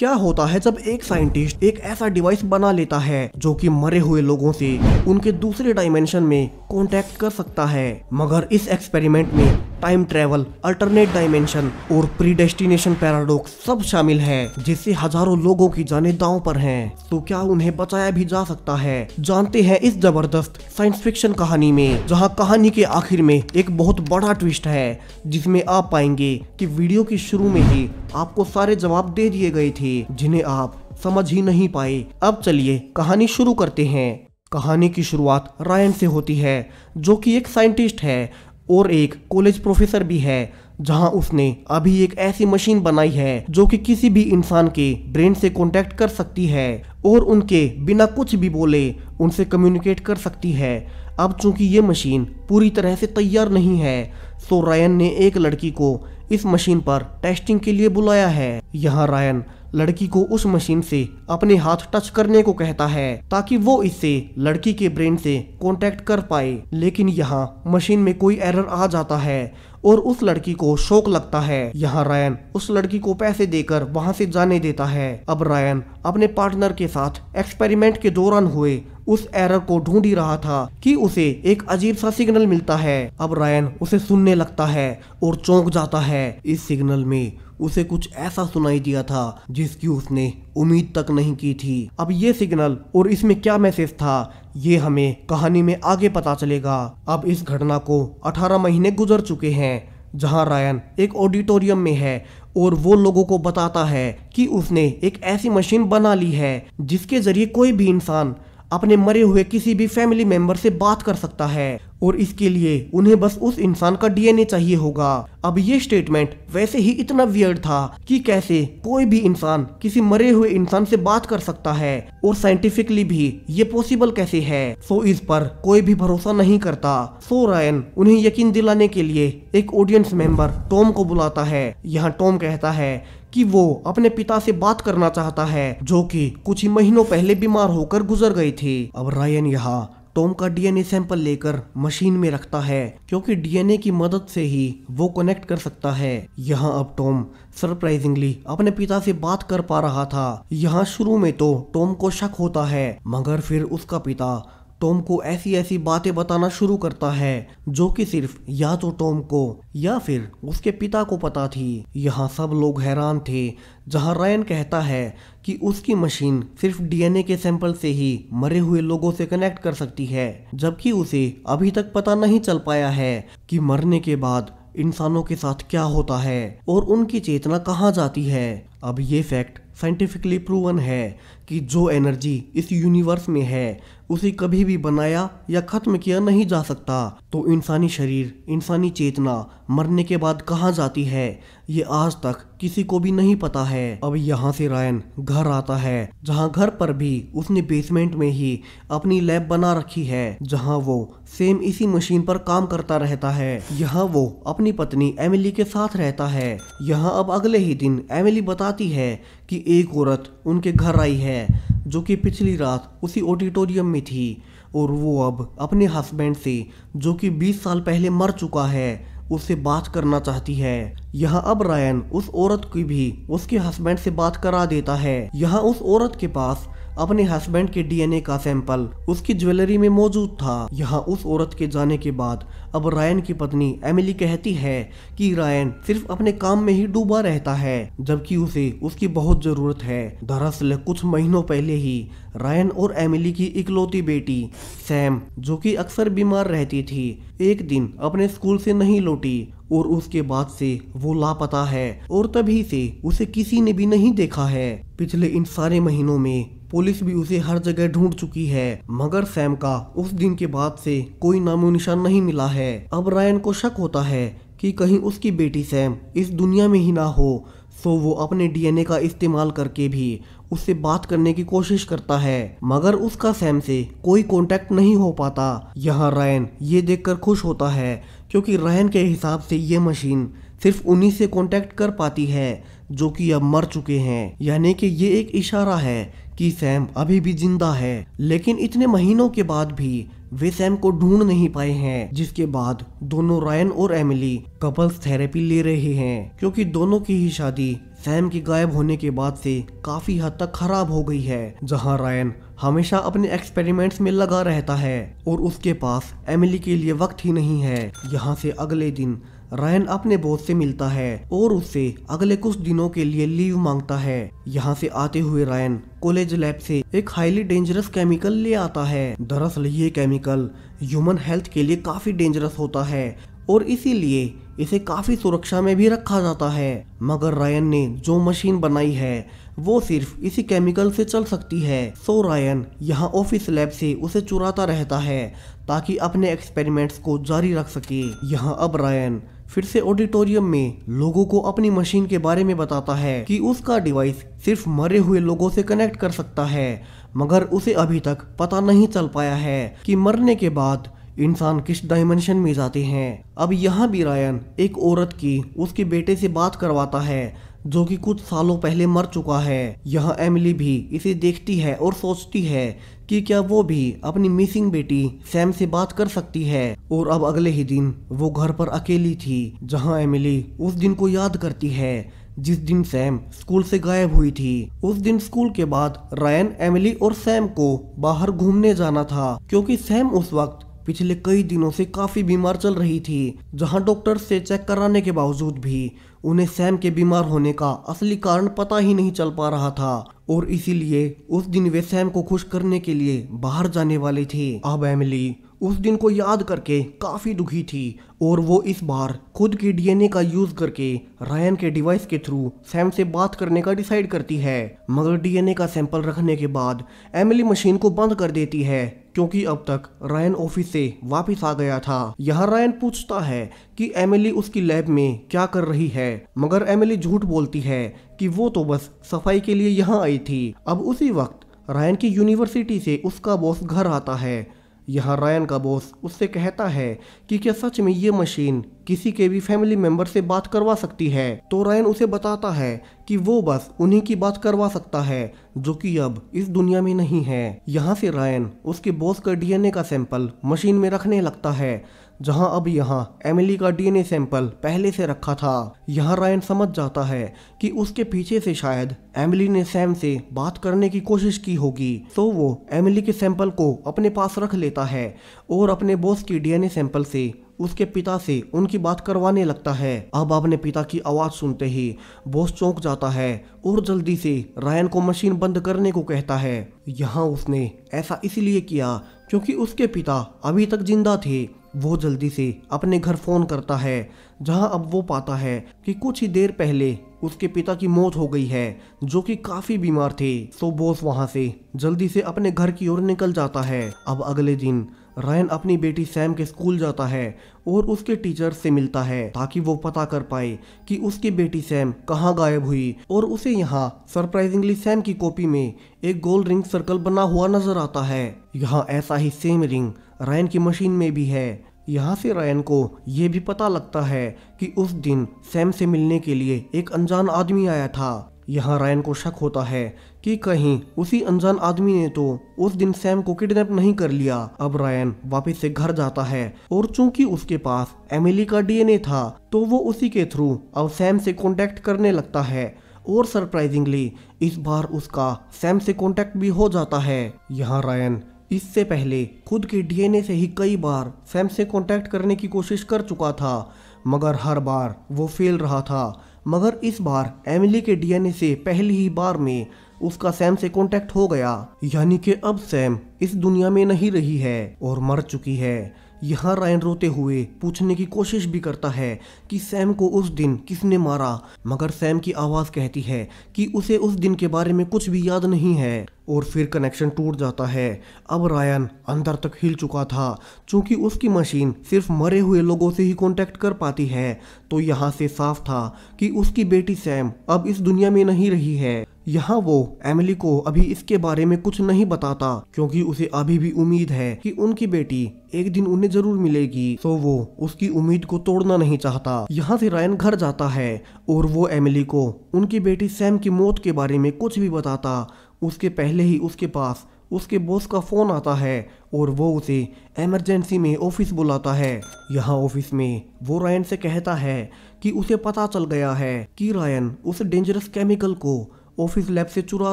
क्या होता है जब एक साइंटिस्ट एक ऐसा डिवाइस बना लेता है जो कि मरे हुए लोगों से उनके दूसरे डायमेंशन में कांटेक्ट कर सकता है, मगर इस एक्सपेरिमेंट में टाइम ट्रेवल, अल्टरनेट डायमेंशन और प्रीडेस्टिनेशन पैराडॉक्स सब शामिल है, जिससे हजारों लोगों की जानें दांव पर हैं। तो क्या उन्हें बचाया भी जा सकता है? जानते हैं इस जबरदस्त साइंस फिक्शन कहानी में, जहां कहानी के आखिर में एक बहुत बड़ा ट्विस्ट है, जिसमें आप पाएंगे कि वीडियो की शुरू में ही आपको सारे जवाब दे दिए गए थे जिन्हें आप समझ ही नहीं पाए। अब चलिए कहानी शुरू करते हैं। कहानी की शुरुआत रायन से होती है, जो कि एक साइंटिस्ट है और एक कॉलेज प्रोफेसर भी है, जहां उसने अभी एक ऐसी मशीन बनाई है जो कि किसी भी इंसान के ब्रेन से कांटेक्ट कर सकती है और उनके बिना कुछ भी बोले उनसे कम्युनिकेट कर सकती है। अब चूंकि ये मशीन पूरी तरह से तैयार नहीं है, तो रायन ने एक लड़की को इस मशीन पर टेस्टिंग के लिए बुलाया है। यहाँ रायन लड़की को उस मशीन से अपने हाथ टच करने को कहता है ताकि वो इससे लड़की के ब्रेन से कांटेक्ट कर पाए, लेकिन यहाँ मशीन में कोई एरर आ जाता है और उस लड़की को शॉक लगता है। यहाँ रायन उस लड़की को पैसे देकर वहां से जाने देता है। अब रायन अपने पार्टनर के साथ एक्सपेरिमेंट के दौरान हुए उस एरर को ढूंढ ही रहा था कि उसे एक अजीब सा सिग्नल मिलता है। अब रायन उसे सुनने लगता है और चौंक जाता है। इस सिग्नल में उसे कुछ ऐसा सुनाई दिया था जिसकी उसने उम्मीद तक नहीं की थी। अब ये सिग्नल और इसमें क्या मैसेज था, ये हमें कहानी में आगे पता चलेगा। अब इस घटना को 18 महीने गुजर चुके हैं, जहां रायन एक ऑडिटोरियम में है और वो लोगों को बताता है कि उसने एक ऐसी मशीन बना ली है जिसके जरिए कोई भी इंसान अपने मरे हुए किसी भी फैमिली मेंबर से बात कर सकता है और इसके लिए उन्हें बस उस इंसान का डीएनए चाहिए होगा। अब ये स्टेटमेंट वैसे ही इतना वियर्ड था कि कैसे कोई भी इंसान किसी मरे हुए इंसान से बात कर सकता है और साइंटिफिकली भी ये पॉसिबल कैसे है। सो इस पर कोई भी भरोसा नहीं करता। सो रायन उन्हें यकीन दिलाने के लिए एक ऑडियंस मेंबर टॉम को बुलाता है। यहाँ टॉम कहता है कि वो अपने पिता से बात करना चाहता है, जो कि कुछ ही महीनों पहले बीमार होकर गुजर गए थे। अब रायन यहाँ टॉम का डीएनए सैंपल लेकर मशीन में रखता है, क्योंकि डीएनए की मदद से ही वो कनेक्ट कर सकता है। यहाँ अब टॉम सरप्राइजिंगली अपने पिता से बात कर पा रहा था। यहाँ शुरू में तो टॉम को शक होता है, मगर फिर उसका पिता टॉम को ऐसी ऐसी बातें बताना शुरू करता है जो कि सिर्फ या तो टॉम को या फिर उसके पिता को पता थी। यहाँ सब लोग हैरान थे, जहाँ रायन कहता है कि उसकी मशीन सिर्फ डीएनए के सैंपल से ही मरे हुए लोगों से कनेक्ट कर सकती है, जबकि उसे अभी तक पता नहीं चल पाया है कि मरने के बाद इंसानों के साथ क्या होता है और उनकी चेतना कहाँ जाती है। अब ये फैक्ट साइंटिफिकली प्रूवन है कि जो एनर्जी इस यूनिवर्स में है उसे कभी भी बनाया या खत्म किया नहीं जा सकता। तो इंसानी शरीर, इंसानी चेतना मरने के बाद कहाँ जाती है, ये आज तक किसी को भी नहीं पता है। अब यहाँ से रायन घर आता है, जहाँ घर पर भी उसने बेसमेंट में ही अपनी लैब बना रखी है, जहाँ वो सेम इसी मशीन पर काम करता रहता है। यहाँ वो अपनी पत्नी एमिली के साथ रहता है। यहाँ अब अगले ही दिन एमिली बताती है कि एक औरत उनके घर आई है जो कि पिछली रात उसी ऑडिटोरियम में थी और वो अब अपने हस्बैंड से, जो कि 20 साल पहले मर चुका है, उससे बात करना चाहती है। यहाँ अब रायन उस औरत की भी उसके हस्बैंड से बात करा देता है। यहाँ उस औरत के पास अपने हस्बैंड के डीएनए का सैंपल उसकी ज्वेलरी में मौजूद था। यहाँ उस औरत के जाने के बाद अब रायन की पत्नी एमिली कहती है कि रायन सिर्फ अपने काम में ही डूबा रहता है, जबकि उसे उसकी बहुत जरूरत है। दरअसल कुछ महीनों पहले ही रायन और एमिली की इकलौती बेटी सैम, जो कि अक्सर बीमार रहती थी, एक दिन अपने स्कूल से नहीं लौटी और उसके बाद से वो लापता है और तभी से उसे किसी ने भी नहीं देखा है। पिछले इन सारे महीनों में पुलिस भी उसे हर जगह ढूंढ चुकी है, मगर सैम का उस दिन के बाद से कोई नामो निशान नहीं मिला है। अब रायन को शक होता है कि कहीं उसकी बेटी सैम इस दुनिया में ही ना हो, तो वो अपने डीएनए का इस्तेमाल करके भी उससे बात करने की कोशिश करता है, मगर उसका सैम से कोई कांटेक्ट नहीं हो पाता। यहाँ रायन ये देखकर खुश होता है, क्योंकि रायन के हिसाब से ये मशीन सिर्फ उन्हीं से कांटेक्ट कर पाती है जो कि अब मर चुके हैं, यानी कि ये एक इशारा है कि सैम अभी भी जिंदा है। लेकिन इतने महीनों के बाद भी वे सैम को ढूंढ नहीं पाए हैं, जिसके बाद दोनों रायन और एमिली कपल्स थेरेपी ले रहे हैं, क्योंकि दोनों की ही शादी सैम के गायब होने के बाद से काफी हद तक खराब हो गई है, जहां रायन हमेशा अपने एक्सपेरिमेंट्स में लगा रहता है और उसके पास एमिली के लिए वक्त ही नहीं है। यहाँ से अगले दिन रायन अपने बॉस से मिलता है और उससे अगले कुछ दिनों के लिए लीव मांगता है। यहाँ से आते हुए रायन कॉलेज लैब से एक हाईली डेंजरस केमिकल ले आता है। दरअसल ये केमिकल ह्यूमन हेल्थ के लिए काफी डेंजरस होता है और इसीलिए इसे काफी सुरक्षा में भी रखा जाता है। मगर रायन ने जो मशीन बनाई है वो सिर्फ इसी केमिकल से चल सकती है। सो रायन यहाँ ऑफिस लैब से उसे चुराता रहता है ताकि अपने एक्सपेरिमेंट्स को जारी रख सके। यहाँ अब रायन फिर से ऑडिटोरियम में लोगों को अपनी मशीन के बारे में बताता है कि उसका डिवाइस सिर्फ मरे हुए लोगों से कनेक्ट कर सकता है, मगर उसे अभी तक पता नहीं चल पाया है कि मरने के बाद इंसान किस डायमेंशन में जाते हैं। अब यहाँ भी रायन एक औरत की उसके बेटे से बात करवाता है जो कि कुछ सालों पहले मर चुका है। यहाँ एमिली भी इसे देखती है और सोचती है कि क्या वो भी अपनी मिसिंग बेटी सैम से बात कर सकती है। और अब अगले ही दिन वो घर पर अकेली थी, जहाँ एमिली उस दिन को याद करती है जिस दिन सैम स्कूल से गायब हुई थी। उस दिन स्कूल के बाद रायन, एमिली और सैम को बाहर घूमने जाना था, क्योंकि सैम उस वक्त पिछले कई दिनों से काफी बीमार चल रही थी, जहां डॉक्टर से चेक कराने के बावजूद भी उन्हें सैम के बीमार होने का असली कारण पता ही नहीं चल पा रहा था और इसीलिए उस दिन वे सैम को खुश करने के लिए बाहर जाने वाले थे। अब एमिली उस दिन को याद करके काफी दुखी थी और वो इस बार खुद की डीएनए का यूज करके रायन के डिवाइस के थ्रू सैम से बात करने का डिसाइड करती है। मगर डीएनए का सैंपल रखने के बाद एमिली मशीन को बंद कर देती है, क्योंकि अब तक रायन ऑफिस से वापस आ गया था। यहाँ रायन पूछता है कि एमिली उसकी लैब में क्या कर रही है, मगर एमिली झूठ बोलती है कि वो तो बस सफाई के लिए यहाँ आई थी। अब उसी वक्त रायन की यूनिवर्सिटी से उसका बॉस घर आता है। यहाँ रायन का बॉस उससे कहता है कि क्या सच में ये मशीन किसी के भी फैमिली मेंबर से बात करवा सकती है। तो रायन उसे बताता है कि वो बस उन्हीं की बात करवा सकता है जो कि अब इस दुनिया में नहीं है। यहाँ से रायन उसके बॉस का डीएनए का सैंपल मशीन में रखने लगता है, जहां अब यहाँ एमिली का डीएनए सैंपल पहले से रखा था। यहाँ रायन समझ जाता है कि उसके पीछे से शायद एमिली ने सैम से बात करने की कोशिश की होगी। तो वो एमिली के सैंपल को अपने पास रख लेता है और अपने बॉस की डीएनए सैंपल से उसके पिता से उनकी बात करवाने लगता है। अब अपने पिता की आवाज सुनते ही बॉस चौंक जाता है और जल्दी से रायन को मशीन बंद करने को कहता है। यहाँ उसने ऐसा इसलिए किया क्योंकि उसके पिता अभी तक जिंदा थे। वो जल्दी से अपने घर फोन करता है, जहां अब वो पाता है कि कुछ ही देर पहले उसके पिता की मौत हो गई है, जो कि काफी बीमार थे। सो बॉस वहां से जल्दी से अपने घर की ओर निकल जाता है। अब अगले दिन रायन अपनी बेटी सैम के स्कूल जाता है और उसके टीचर से मिलता है ताकि वो पता कर पाए कि उसकी बेटी सैम कहाँ गायब हुई। और उसे यहाँ सरप्राइजिंगली सैम की कॉपी में एक गोल्ड रिंग सर्कल बना हुआ नजर आता है। यहाँ ऐसा ही सेम रिंग रायन की मशीन में भी है। यहाँ से रायन को ये भी पता लगता है कि उस दिन सैम से मिलने के लिए एक अनजान आदमी आया था। यहाँ रायन को शक होता है कि कहीं उसी अनजान आदमी ने तो उस दिन सैम को किडनैप नहीं कर लिया। अब रायन वापस से घर जाता है और चूंकि उसके पास एमिली का डीएनए था, तो वो उसी के थ्रू अब सैम से कांटेक्ट करने लगता है और सरप्राइजिंगली इस बार उसका सैम से कांटेक्ट भी हो जाता है। यहाँ रायन इससे पहले खुद के डीएनए से ही कई बार सैम से कांटेक्ट करने की कोशिश कर चुका था, मगर हर बार वो फेल रहा था। मगर इस बार एमिली के डीएनए से पहली ही बार में उसका सैम से कांटेक्ट हो गया, यानी कि अब सैम इस दुनिया में नहीं रही है और मर चुकी है। यहाँ रायन रोते हुए पूछने की कोशिश भी करता है कि सैम को उस दिन किसने मारा, मगर सैम की आवाज कहती है कि उसे उस दिन के बारे में कुछ भी याद नहीं है। और फिर कनेक्शन टूट जाता है। अब रायन अंदर तक हिल चुका था, चूंकि उसकी मशीन सिर्फ मरे हुए लोगों से ही कांटेक्ट कर पाती है। तो यहाँ से साफ था कि उसकी बेटी सैम अब इस दुनिया में नहीं रही है। यहाँ वो एमिली को अभी इसके बारे में कुछ नहीं बताता, क्योंकि उसे अभी भी उम्मीद है कि उनकी बेटी एक दिन उन्हें जरूर मिलेगी। तो वो उसकी उम्मीद को तोड़ना नहीं चाहता। यहाँ से रायन घर जाता है और वो एमिली को उनकी बेटी सैम की मौत के बारे में कुछ भी बताता उसके पहले ही उसके पास उसके बॉस का फोन आता है और वो उसे इमरजेंसी में ऑफिस बुलाता है। यहाँ ऑफिस में वो रायन से कहता है कि उसे पता चल गया है कि रायन उस डेंजरस केमिकल को ऑफिस लैब से चुरा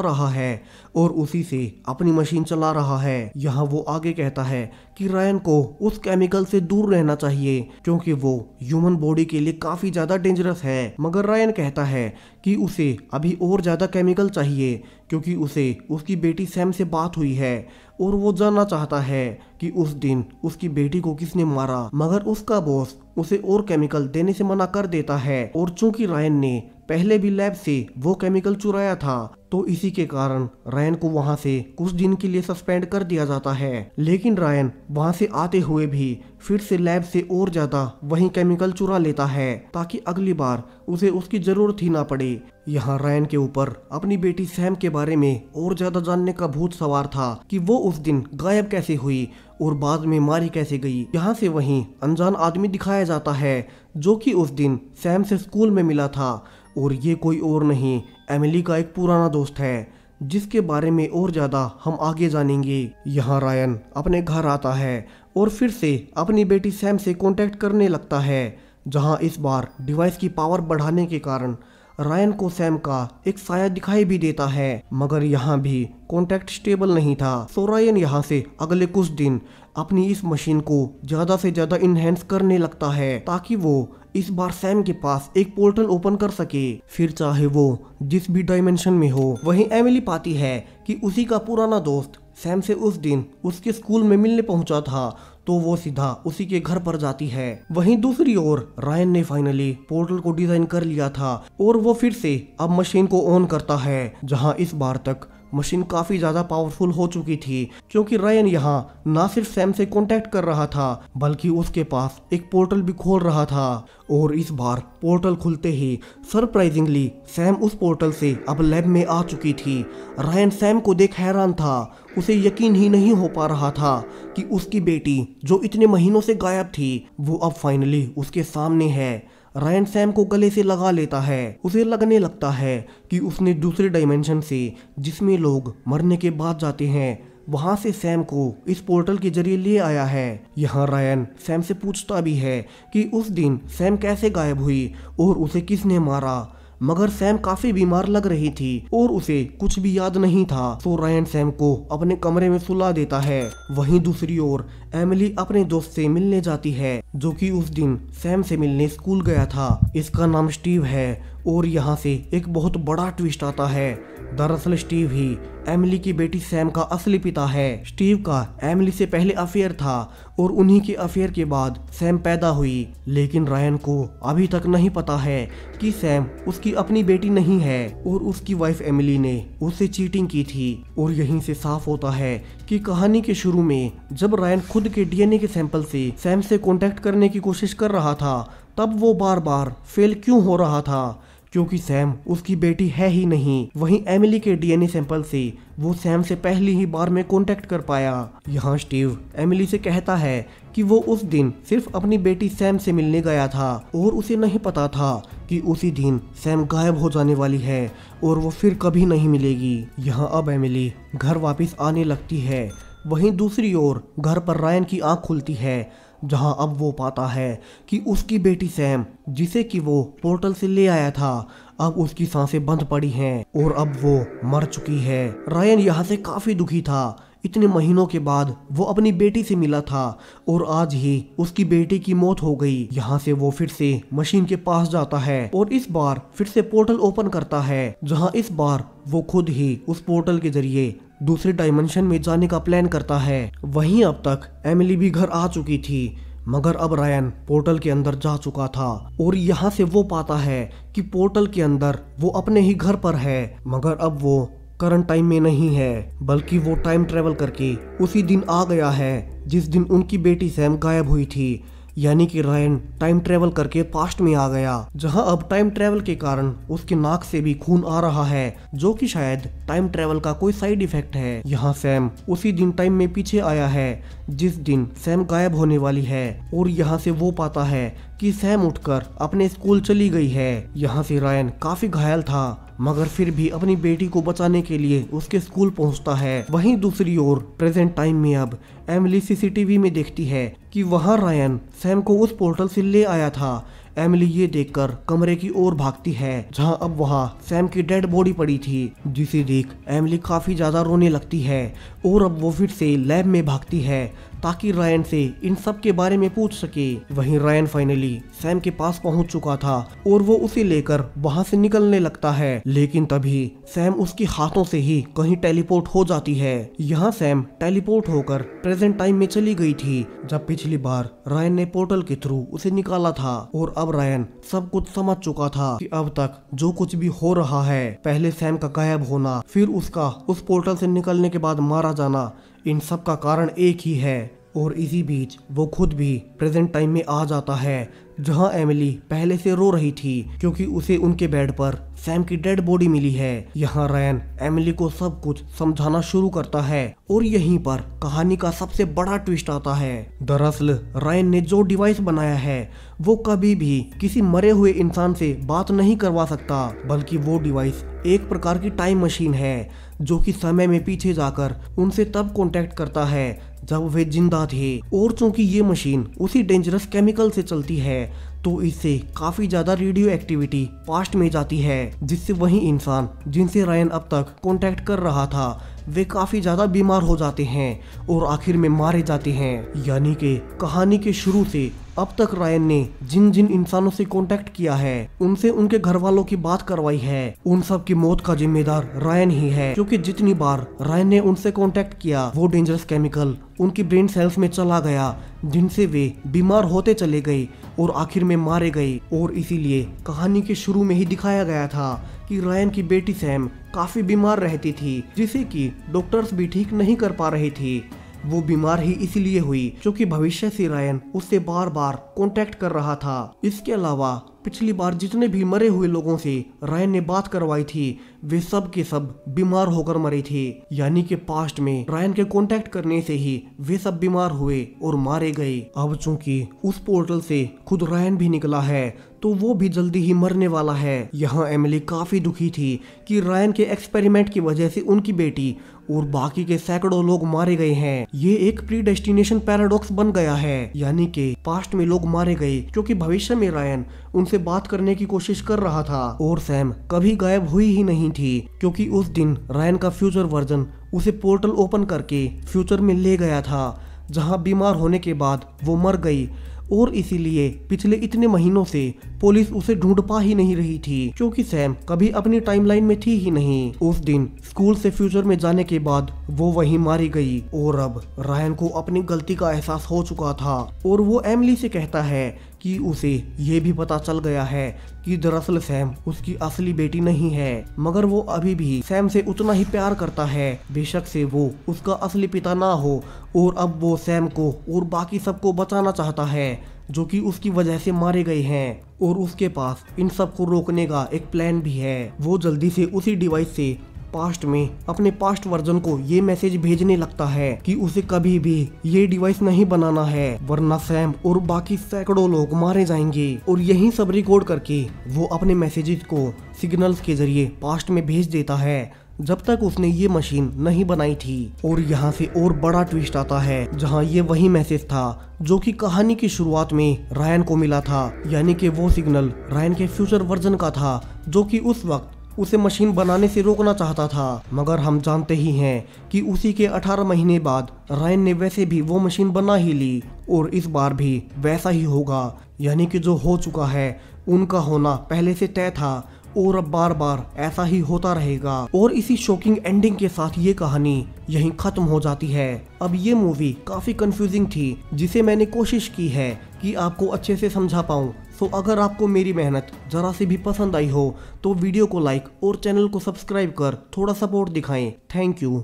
रहा है और उसी से अपनी मशीन चला रहा है। यहाँ वो आगे कहता है कि रायन को उस केमिकल से दूर रहना चाहिए क्योंकि वो ह्यूमन बॉडी के लिए काफी ज्यादा डेंजरस है। मगर रायन कहता है कि उसे अभी और ज्यादा केमिकल चाहिए क्योंकि उसे उसकी बेटी सैम से बात हुई है और वो जानना चाहता है कि उस दिन उसकी बेटी को किसने मारा। मगर उसका बॉस उसे और केमिकल देने से मना कर देता है और चूंकि रायन ने पहले भी लैब से वो केमिकल चुराया था तो इसी के कारण रायन को वहां से कुछ दिन के लिए सस्पेंड कर दिया जाता है। लेकिन रायन वहां से आते हुए भी फिर से लैब से और ज्यादा वही केमिकल चुरा लेता है ताकि अगली बार उसे उसकी जरूरत ही ना पड़े। यहाँ रायन के ऊपर अपनी बेटी सैम के बारे में और ज्यादा जानने का भूत सवार था कि वो उस दिन गायब कैसे हुई और बाद में मारी कैसे गई। यहाँ से वहीं अनजान आदमी दिखाया जाता है जो कि उस दिन सैम से स्कूल में मिला था और ये कोई और नहीं एमिली का एक पुराना दोस्त है जिसके बारे में और ज्यादा हम आगे जानेंगे। यहाँ रायन अपने घर आता है और फिर से अपनी बेटी सैम से कांटेक्ट करने लगता है जहाँ इस बार डिवाइस की पावर बढ़ाने के कारण रायन को सैम का एक साया दिखाई भी देता है। मगर यहाँ भी कांटेक्ट स्टेबल नहीं था सो रायन यहाँ से अगले कुछ दिन अपनी इस मशीन को ज्यादा से ज्यादा इनहेंस करने लगता है ताकि वो इस बार सैम के पास एक पोर्टल ओपन कर सके फिर चाहे वो जिस भी डायमेंशन में हो। वहीं एमिली पाती है कि उसी का पुराना दोस्त सैम से उस दिन उसके स्कूल में मिलने पहुंचा था तो वो सीधा उसी के घर पर जाती है। वहीं दूसरी ओर रायन ने फाइनली पोर्टल को डिजाइन कर लिया था और वो फिर से अब मशीन को ऑन करता है जहां इस बार तक मशीन काफी ज्यादा पावरफुल हो चुकी थी क्योंकि रायन यहाँ ना सिर्फ सैम से कांटेक्ट कर रहा था बल्कि उसके पास एक पोर्टल भी खोल रहा था। और इस बार पोर्टल खुलते ही सरप्राइजिंगली सैम उस पोर्टल से अब लैब में आ चुकी थी। रायन सैम को देख हैरान था, उसे यकीन ही नहीं हो पा रहा था कि उसकी बेटी जो इतने महीनों से गायब थी वो अब फाइनली उसके सामने है। रायन सैम को गले से लगा लेता है, उसे लगने लगता है कि उसने दूसरे डायमेंशन से जिसमें लोग मरने के बाद जाते हैं वहां से सैम को इस पोर्टल के जरिए ले आया है। यहाँ रायन सैम से पूछता भी है कि उस दिन सैम कैसे गायब हुई और उसे किसने मारा। मगर सैम काफी बीमार लग रही थी और उसे कुछ भी याद नहीं था तो रायन सैम को अपने कमरे में सुला देता है। वहीं दूसरी ओर एमिली अपने दोस्त से मिलने जाती है जो कि उस दिन सैम से मिलने स्कूल गया था। इसका नाम स्टीव है और यहाँ से एक बहुत बड़ा ट्विस्ट आता है। दरअसल स्टीव ही एमिली की बेटी सैम का असली पिता है। स्टीव का एमिली से पहले अफेयर था और उन्हीं के अफेयर के बाद सैम पैदा हुई। लेकिन रायन को अभी तक नहीं पता है कि सैम उसकी अपनी बेटी नहीं है और उसकी वाइफ एमिली ने उससे चीटिंग की थी। और यहीं से साफ होता है कि कहानी के शुरू में जब रायन खुद के डीएनए के सैंपल से सैम से कांटेक्ट करने की कोशिश कर रहा था तब वो बार बार फेल क्यों हो रहा था, क्योंकि सैम उसकी बेटी है ही नहीं। वहीं एमिली के डीएनए सैंपल से वो सैम से पहली ही बार में कांटेक्ट कर पाया। यहाँ स्टीव एमिली से कहता है कि वो उस दिन सिर्फ अपनी बेटी सैम से मिलने गया था और उसे नहीं पता था कि उसी दिन सैम गायब हो जाने वाली है और वो फिर कभी नहीं मिलेगी। यहाँ अब एमिली घर वापस आने लगती है। वहीं दूसरी ओर घर पर रायन की आंख खुलती है जहां अब वो पाता है कि उसकी बेटी सैम जिसे कि वो पोर्टल से ले आया था अब उसकी सांसें बंद पड़ी हैं और अब वो मर चुकी है। रायन यहाँ से काफी दुखी था, इतने महीनों के बाद वो अपनी बेटी से मिला था और आज ही उसकी बेटी की मौत हो गई। यहाँ से वो फिर से मशीन के पास जाता है और इस बार फिर से पोर्टल ओपन करता है जहाँ इस बार वो खुद ही उस पोर्टल के जरिए दूसरे डायमेंशन में जाने का प्लान करता है। वहीं अब तक एमिली भी घर आ चुकी थी मगर अब रायन पोर्टल के अंदर जा चुका था और यहाँ से वो पाता है कि पोर्टल के अंदर वो अपने ही घर पर है। मगर अब वो करंट टाइम में नहीं है बल्कि वो टाइम ट्रेवल करके उसी दिन आ गया है जिस दिन उनकी बेटी सैम गायब हुई थी। यानी कि रायन टाइम ट्रेवल करके पास्ट में आ गया जहां अब टाइम ट्रेवल के कारण उसके नाक से भी खून आ रहा है जो कि शायद टाइम ट्रेवल का कोई साइड इफेक्ट है। यहाँ सैम उसी दिन टाइम में पीछे आया है जिस दिन सैम गायब होने वाली है और यहाँ से वो पाता है कि सैम उठकर अपने स्कूल चली गई है। यहाँ से रायन काफी घायल था मगर फिर भी अपनी बेटी को बचाने के लिए उसके स्कूल पहुंचता है। वहीं दूसरी ओर प्रेजेंट टाइम में अब एमिली सीसीटीवी में देखती है कि वहां रायन सैम को उस पोर्टल से ले आया था। एमिली ये देखकर कमरे की ओर भागती है जहां अब वहां सैम की डेड बॉडी पड़ी थी, जिसे देख एमिली काफी ज्यादा रोने लगती है और अब वो फिर से लैब में भागती है ताकि रायन से इन सब के बारे में पूछ सके। वहीं रायन फाइनली सैम के पास पहुंच चुका था और वो उसे लेकर वहां से निकलने लगता है, लेकिन तभी सैम उसके हाथों से ही कहीं टेलीपोर्ट हो जाती है। यहाँ सैम टेलीपोर्ट होकर प्रेजेंट टाइम में चली गई थी जब पिछली बार रायन ने पोर्टल के थ्रू उसे निकाला था और अब रायन सब कुछ समझ चुका था कि अब तक जो कुछ भी हो रहा है, पहले सैम का गायब होना, फिर उसका उस पोर्टल से निकलने के बाद मारा जाना, इन सब का कारण एक ही है। और इसी बीच वो खुद भी प्रेजेंट टाइम में आ जाता है जहां एमिली पहले से रो रही थी क्योंकि उसे उनके बेड पर सैम की डेड बॉडी मिली है। यहाँ रायन एमिली को सब कुछ समझाना शुरू करता है और यहीं पर कहानी का सबसे बड़ा ट्विस्ट आता है। दरअसल रायन ने जो डिवाइस बनाया है वो कभी भी किसी मरे हुए इंसान से बात नहीं करवा सकता, बल्कि वो डिवाइस एक प्रकार की टाइम मशीन है जो कि समय में पीछे जाकर उनसे तब कांटेक्ट करता है जब वे जिंदा थे। और चूंकि ये मशीन उसी डेंजरस केमिकल से चलती है तो इससे काफी ज्यादा रेडियो एक्टिविटी पास्ट में जाती है, जिससे वही इंसान जिनसे रायन अब तक कांटेक्ट कर रहा था वे काफी ज्यादा बीमार हो जाते हैं और आखिर में मारे जाते हैं। यानी कि कहानी के शुरू से अब तक रायन ने जिन जिन इंसानों से कांटेक्ट किया है उनसे उनके घर वालों की बात करवाई है, उन सब की मौत का जिम्मेदार रायन ही है, क्योंकि जितनी बार रायन ने उनसे कांटेक्ट किया वो डेंजरस केमिकल उनकी ब्रेन सेल्स में चला गया, जिनसे वे बीमार होते चले गए और आखिर में मारे गए। और इसीलिए कहानी के शुरू में ही दिखाया गया था कि रायन की बेटी सैम काफी बीमार रहती थी, जिसे कि डॉक्टर्स भी ठीक नहीं कर पा रहे थे। वो बीमार ही इसलिए हुई क्योंकि भविष्य से रायन उससे बार बार कांटेक्ट कर रहा था। इसके अलावा पिछली बार जितने भी मरे हुए लोगों से रायन ने बात करवाई थी वे सब के सब बीमार होकर मरे थे, यानी कि पास्ट में रायन के कांटेक्ट करने से ही वे सब बीमार हुए और मारे गए। अब चूंकि उस पोर्टल से खुद रायन भी निकला है तो वो भी जल्दी ही मरने वाला है। यहाँ एमिली काफी दुखी थी कि रायन के एक्सपेरिमेंट की वजह से उनकी बेटी और बाकी के सैकड़ों लोग मारे गए हैं। ये एक प्री डेस्टिनेशन पैराडॉक्स बन गया है, यानी कि पास्ट में लोग मारे गए क्योंकि भविष्य में रायन उनसे बात करने की कोशिश कर रहा था और सैम कभी गायब हुई ही नहीं थी क्योंकि उस दिन रायन का फ्यूचर वर्जन उसे पोर्टल ओपन करके फ्यूचर में ले गया था जहां बीमार होने के बाद वो मर गई। और इसीलिए पिछले इतने महीनों से पुलिस उसे ढूंढ पा ही नहीं रही थी क्योंकि सैम कभी अपनी टाइमलाइन में थी ही नहीं। उस दिन स्कूल से फ्यूचर में जाने के बाद वो वहीं मारी गई और अब रायन को अपनी गलती का एहसास हो चुका था और वो एमिली से कहता है कि उसे ये भी पता चल गया है कि दरअसल सैम उसकी असली बेटी नहीं है, मगर वो अभी भी सैम से उतना ही प्यार करता है बेशक से वो उसका असली पिता ना हो। और अब वो सैम को और बाकी सबको बचाना चाहता है जो कि उसकी वजह से मारे गए हैं और उसके पास इन सब को रोकने का एक प्लान भी है। वो जल्दी से उसी डिवाइस से पास्ट में अपने पास्ट वर्जन को ये मैसेज भेजने लगता है कि उसे कभी भी ये डिवाइस नहीं बनाना है वरना सैम और बाकी सैकड़ों लोग मारे जाएंगे। और यही सब रिकॉर्ड करके वो अपने मैसेजेस को सिग्नल्स के जरिए पास्ट में भेज देता है जब तक उसने ये मशीन नहीं बनाई थी। और यहाँ से और बड़ा ट्विस्ट आता है जहाँ ये वही मैसेज था जो कि कहानी की शुरुआत में रायन को मिला था, यानी कि वो सिग्नल रायन के फ्यूचर वर्जन का था जो कि उस वक्त उसे मशीन बनाने से रोकना चाहता था। मगर हम जानते ही हैं कि उसी के 18 महीने बाद रायन ने वैसे भी वो मशीन बना ही ली और इस बार भी वैसा ही होगा, यानी कि जो हो चुका है उनका होना पहले से तय था और अब बार बार ऐसा ही होता रहेगा। और इसी शॉकिंग एंडिंग के साथ ये कहानी यहीं खत्म हो जाती है। अब ये मूवी काफी कंफ्यूजिंग थी जिसे मैंने कोशिश की है कि आपको अच्छे से समझा पाऊँ। तो अगर आपको मेरी मेहनत जरा से भी पसंद आई हो तो वीडियो को लाइक और चैनल को सब्सक्राइब कर थोड़ा सपोर्ट दिखाएं। Thank you.